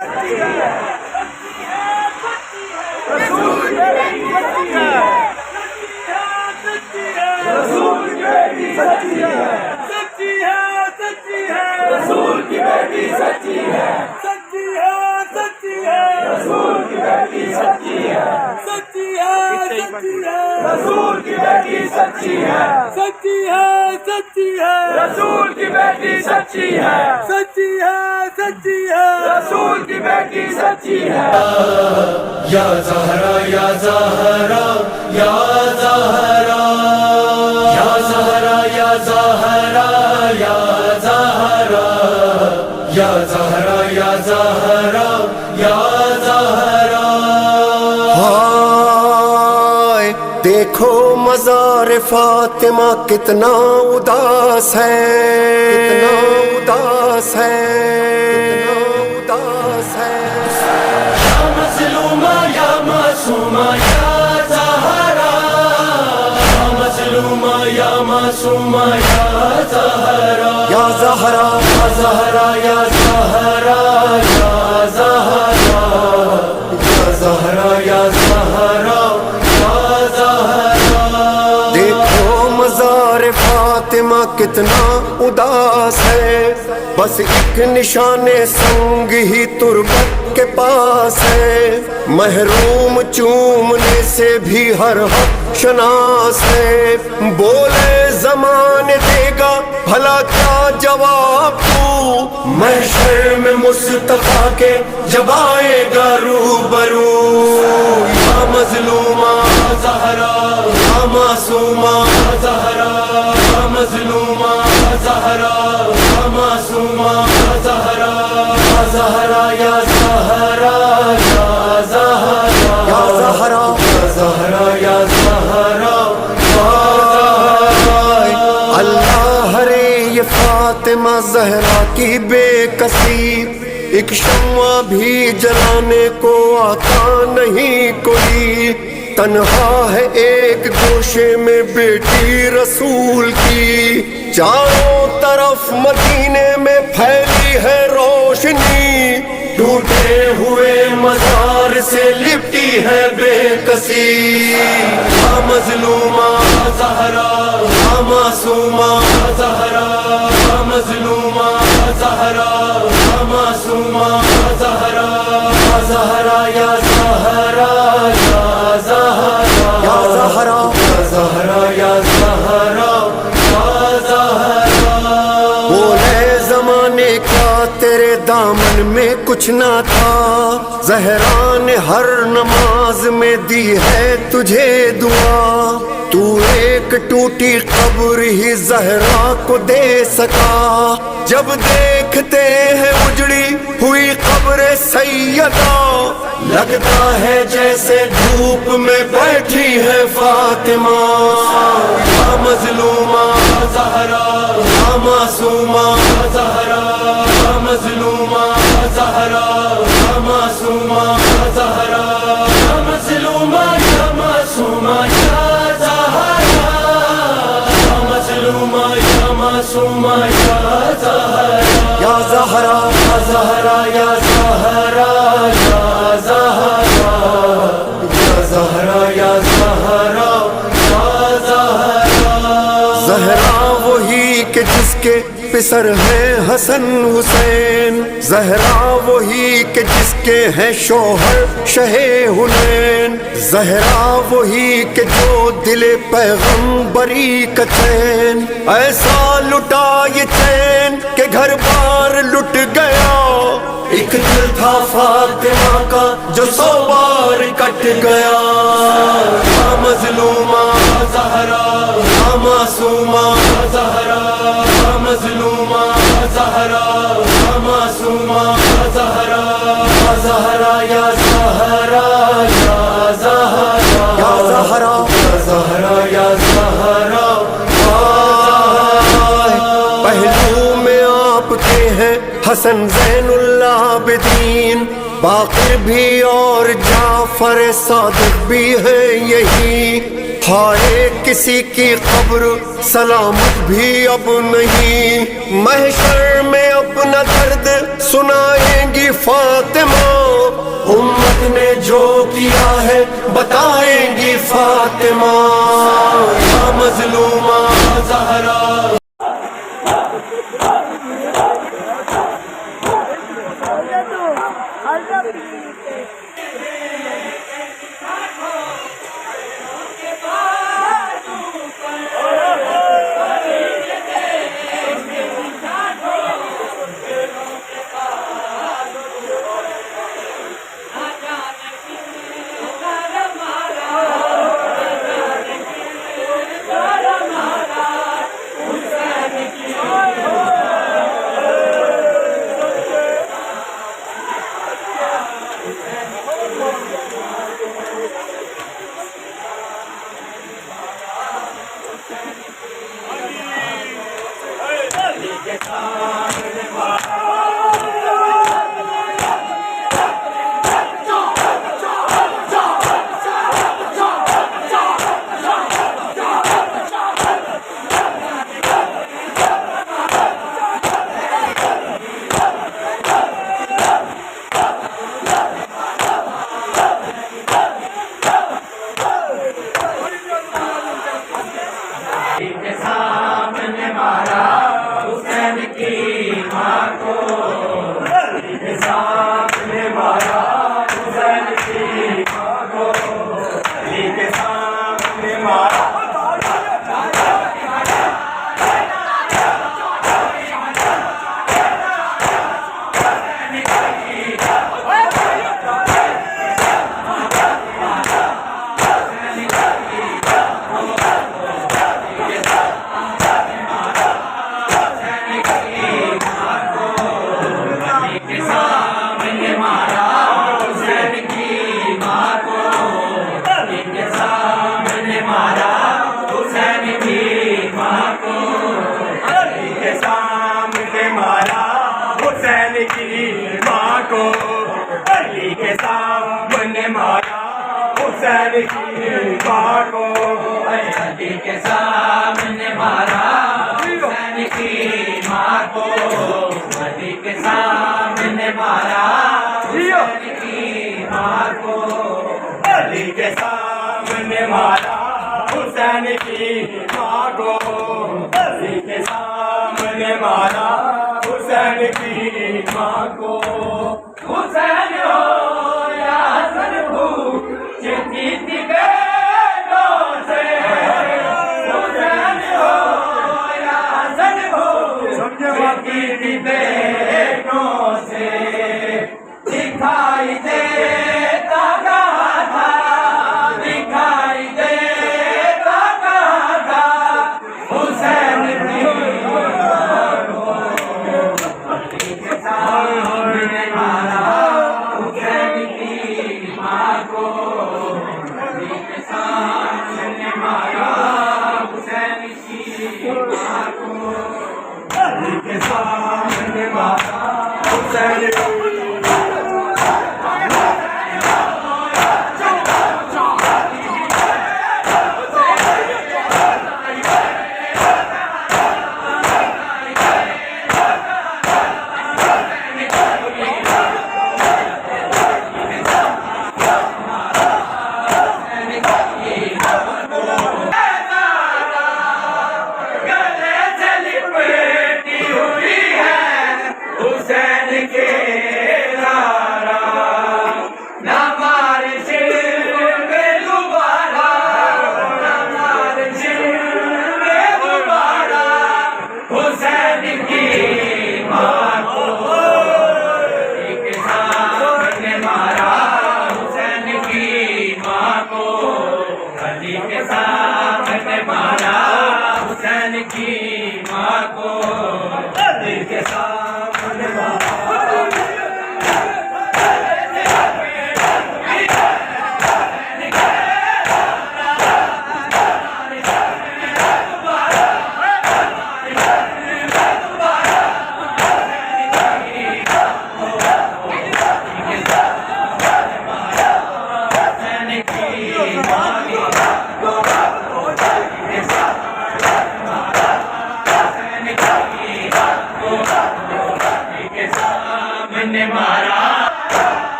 रसूल की बेटी सच्ची है, सच्ची है, सच्ची है। रसूल की बेटी सच्ची है, सच्ची है, सच्ची है। रसूल की बेटी सच्ची है। या ज़हरा या ज़हरा या ज़हरा या ज़हरा या ज़हरा या ज़हरा या ज़हरा या ज़हरा या ज़हरा। हाय देखो मज़ार फातिमा कितना उदास है, कितना उदास है, कितना उदास है। या मज़लूमा या मासूमा या ज़हरा, या मज़लूमा या मासूमा या ज़हरा, या ज़हरा या ज़हरा या ज़हरा या ज़हरा, या ज़हरा या ज़हरा या ज़हरा। देखो मज़ार फातिमा कितना उदास है, बस एक निशाने संग ही तुर्बत के पास है। महरूम चूमने से भी हर हक शनास है। बोले ज़माने देगा भला क्या जवाब तू, महशर में मुस्तफा के जब आएगा रूबरू। या मज़लूमा ज़हरा या मासूमा ज़हरा, या मज़लूमा ज़हरा या मासूमा ज़हरा, या ज़हरा या ज़हरा या ज़हरा, या ज़हरा या ज़हरा या ज़हरा या ज़हरा। अल्लाह रे ये फातिमा ज़हरा की बेकसी, एक शम्मा भी जलाने को आता नहीं कोई। तन्हा है एक गोशे में बेटी रसूल की, चारों तरफ मदीने में फैली है रोशनी। टूटे हुए मज़ार से लिपटी है बेकसी। या मज़लूमा ज़हरा या मासूमा ज़हरा, या मज़लूमा ज़हरा या मासूमा ज़हरा, या ज़हरा या ज़हरा या ज़हरा, या ज़हरा या ज़हरा या ज़हरा या ज़हरा। बोले ज़माने क्या तेरे दामन में कुछ ना था, ज़हरा ने हर नमाज में दी है तुझे दुआ। तू एक टूटी कब्र ही ज़हरा को दे सका। जब देखते हैं उजड़ी हुई कब्र सैयदा, लगता है जैसे धूप में बैठी है फातिमा। या मज़लूमा ज़हरा या मासूमा ज़हरा, या मज़लूमा ज़हरा या मासूमा ज़हरा, या मज़लूमा या मासूमा या ज़हरा, या मज़लूमा या मासूमा या ज़हरा, या ज़हरा या ज़हरा या ज़हरा या ज़हरा, या ज़हरा या ज़हरा या ज़हरा। ज़हरा वही के जिसके पिसर हैं हसन हुसैन, ज़हरा वही के जिसके हैं शोहर शहे हुनैन, ज़हरा वही के जो दिले पैगंबरी का चैन। ऐसा लुटा ये चैन के घर बार लुट गया, एक दिल था फातिमा का जो 100 बार कट गया। या मज़लूमा ज़हरा या मासूमा ज़हरा, या मज़लूमा ज़हरा या मासूमा ज़हरा, या ज़हरा या ज़हरा या ज़हरा, या ज़हरा या ज़हरा या ज़हरा या ज़हरा। पहलू में आपके हैं हसन ज़ैनुल-आबिदीन, बाक़िर भी और जाफ़र सादिक़ भी है यही। हाय किसी की कब्र सलामत भी अब नहीं, महशर में अपना दर्द सुनाएंगी फातिमा। उम्मत ने जो किया है बताएंगी फातिमा। या मजलूमा ज़हरा। अली के सामने मारा हुसैन की मां को। अली के सामने मारा हुसैन की मां को। अली के सामने मारा हुसैन की मां को। अली के सामने मारा हुसैन की मां को। अली के सामने मारा हुसैन की मां को। हुसैन हो या हसन भूख जीती बेटों से। हुसैन हो या हसन भूख जीती बेटों से। दिखाई देता कहाँ था, दिखाई देता कहाँ था हुसैन की मारा हुसैन की मां को। अली के सामने मारा हुसैन की मां को। अली के सामने मारा हुसैन की। हुसैन के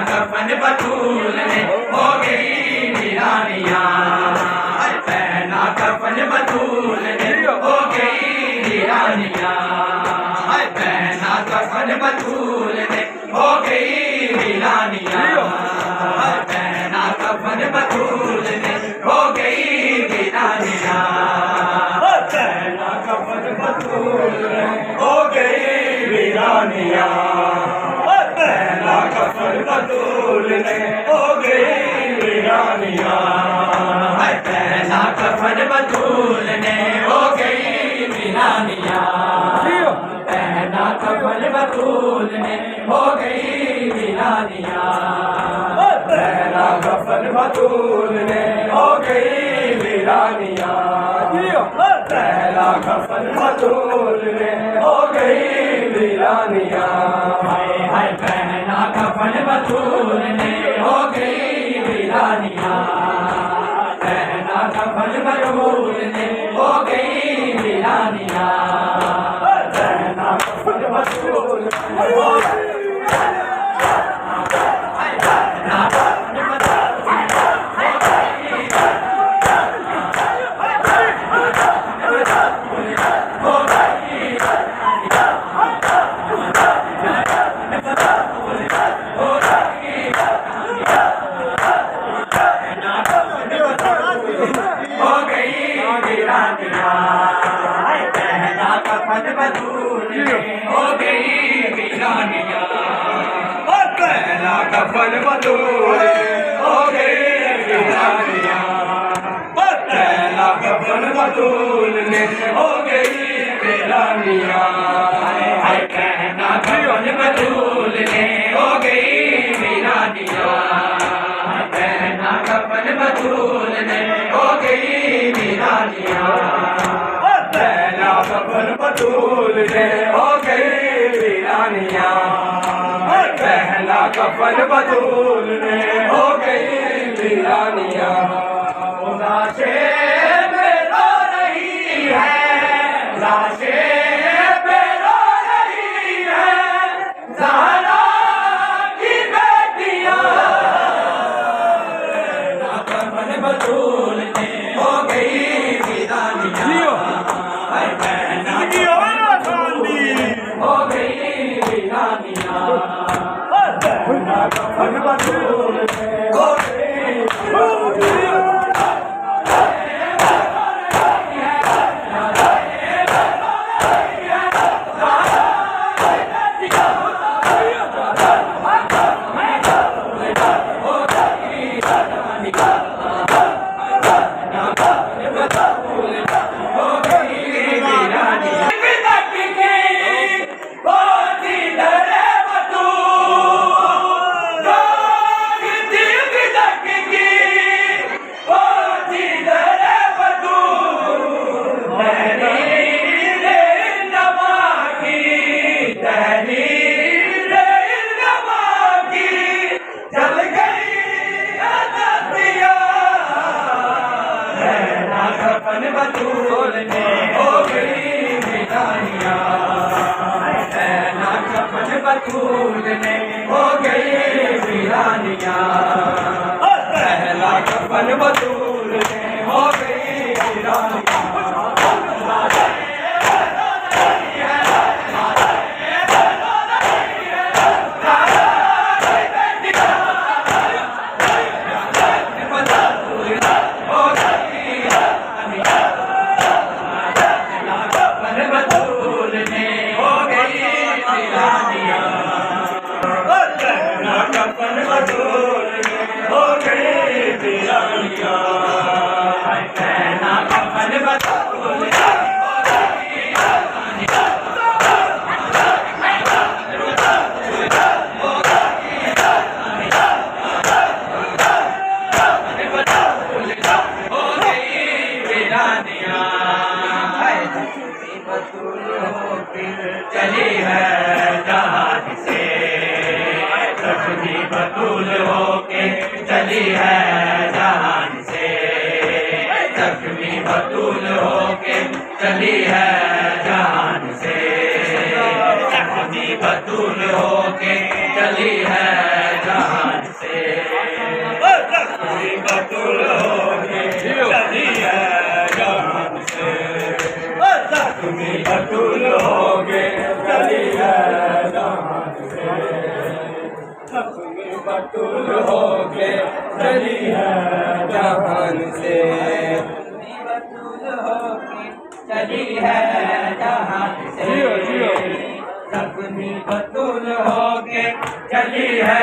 कफन बतूल ने हो गई वीरानियां, पहना कफन बतूल ने हो गई वीरानियां, पहना कफन बतूल ने हो गई वीरानियां, पहना कफन बतूल ने हो गई वीरानियां, पहना कफन बतूल ने हो गई वीरानियां, पहना कफन बतूल ने हो गई वीरानियां, पहना कफन बतूल ने हो गई वीरानियां, पहना कफन बतूल ने हो गई वीरानियां, पहना कफन बतूल ने हो गई वीरानियां, पहला कफन बतूल ने हो गई वीरानियां, हाय पहना कफन बतूल ने हो गई वीरानियां, पहना कफन बतूल ने हो गई वीरानियां, पहना कफन बतूल ने हो गई कफन बतूल ने हो गई वीरानियां, पहला कफन बतूल हो गई वीरानियां, पहला कफन बतूल ने हो गई वीरानियां, पहना कफन बतूल ने हो गई वीरानियां, पहना कफन बतूल ने हो गई वीरानियां, पहला कफन बतूल ने हो गई वीरानियां, पहला कफन बतूल ने हो गई वीरानियां, लाशें पे रो रही है, लाशें पे रो रही है, ज़हरा की बेटियां, कफन बतूल ने हो गई वीरानियां, हो गई वीरानियां, पहना कफन बतूल ने हो गई कफन बतूल ने हो गई वीरानियां, पहना कफन बतूल ने हो गई वीरानियां, पहला कफन बतूल ने हो गई वीरानियां, कफन बतूल ने हो गई वीरानियां, पहना कफन बतूल ने हो गई वीरानियां, हो गई वीरानियां, चली है जहाज से, बतूल होके चली है जहान से, जख्मी बतूल होके चली है जहान से, जख्मी बतूल होके चली है जहान बतूल होके चली है जहान से, जख्मी बतूल होके चली है जहान से, जख्मी बतूल होके चली है जहान से, बतूल होके चली है जहान से, जख्मी बतूल होके चली है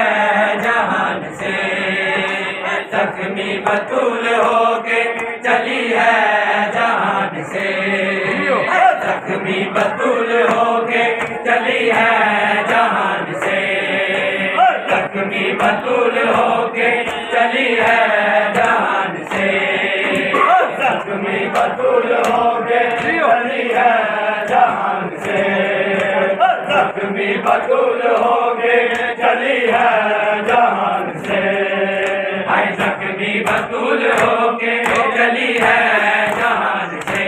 जहान से, जख्मी बतूल होके चली है जहान से, जख्मी बतूल होके चली है जहान से, जख्मी बतूल होके चली है जहान से, जख्मी बतूल होके चली है जहान से, जख्मी बतूल होके चली है जहान से, हाय जख्मी बतूल होके चली है जहान से,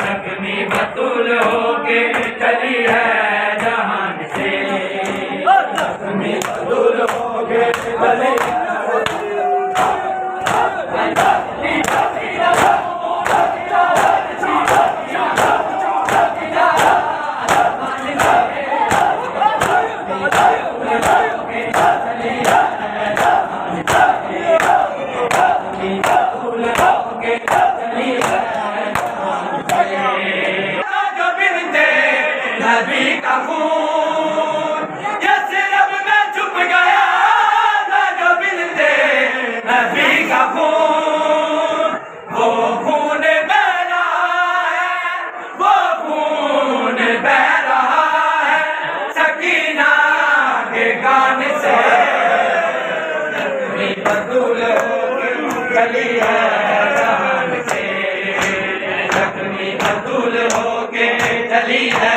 जख्मी बतूल होके चली है जहान से, जख्मी बतूल होके चली है। नबी का खून ये सिर्फ में छुप गया था जो बिनते नबी का खून, वो खून बह रहा है, वो खून बह रहा है सकीना के गाने से, जख्मी बतूल होके चली है जहान से, जख्मी बतूल होके चली है